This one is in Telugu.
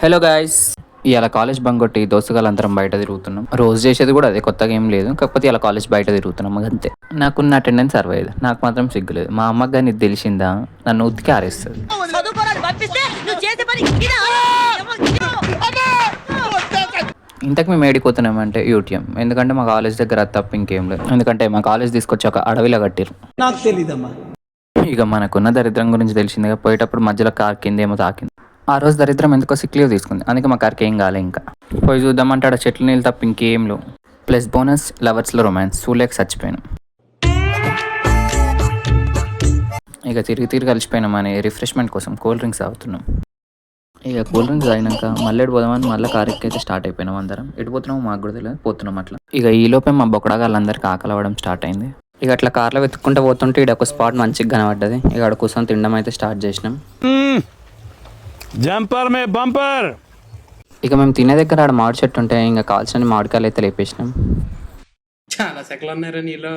హలో గాయ్స్, ఇవాళ కాలేజ్ బంక్ కొట్టి దోస్తుగాళ్ళందరం బయట తిరుగుతున్నాం. రోజు చేసేది కూడా అదే, కొత్తగా ఏం లేదు. కాకపోతే ఇలా కాలేజ్ బయట తిరుగుతున్నాం అంతే. నాకున్న అటెండెన్స్ 65, నాకు మాత్రం సిగ్గులేదు. మా అమ్మకి కానీ ఇది తెలిసిందా నన్ను ఉతికి ఆరేస్తుంది. ఇంతకు మేము ఏడిపోతున్నామంటే యూటీఎం, ఎందుకంటే మా కాలేజ్ దగ్గర అది తప్ప ఇంకేం లేదు. ఎందుకంటే మా కాలేజ్ తీసుకొచ్చి ఒక అడవిలో కట్టిరు. నాకు తెలీదమ్మా. ఇక మనకున్న దరిద్రం గురించి తెలిసిందిగా. పోయేటప్పుడు మధ్యలో కార్ కిందేమో తాకింది. ఆ రోజు దరిద్రం ఎందుకో సిక్ లీవ్ తీసుకుంది. అందుకే మా కార్కి ఏం కాలే. ఇంకా పోయి చూద్దామంటే ఆడ చెట్లు నీళ్ళు తప్ప ఇంకేం లేవు. ప్లస్ బోనస్ లవర్స్లో రొమాన్స్ చూలేక చచ్చిపోయాను. ఇక తిరిగి తిరిగి కలిసిపోయినామని రిఫ్రెష్మెంట్ కోసం కూల్ డ్రింక్స్ తాగుతున్నాం. ఇక కూల్ డ్రింక్స్ తాగినాక మళ్ళీ పోదామని మళ్ళీ కార్ ఎక్కైతే స్టార్ట్ అయిపోయినాం. అందరం ఎడిపోతున్నాము మాకు కూడా తెలియదు, పోతున్నాం అట్లా. ఇక ఈ లోపే మా బొక్కడాగాళ్ళందరికీ ఆకలి అవ్వడం స్టార్ట్ అయింది. ఇక అట్లా కార్లో వెతుక్కుంటూ పోతుంటే ఇక్కడ ఒక స్పాట్ మంచిగా కనబడ్డది. ఇక అక్కడ కూర్చొని తినడం అయితే స్టార్ట్ చేసినాం. జంపర్ మే బంపర్. ఇక మేము తినే దగ్గర ఆడ మామిడి చెట్టు ఉంటే ఇంకా కాల్చిన మామిడికాయలు అయితే లేపేసినాం. చాలా సెకలు ఉన్నారా నీలో.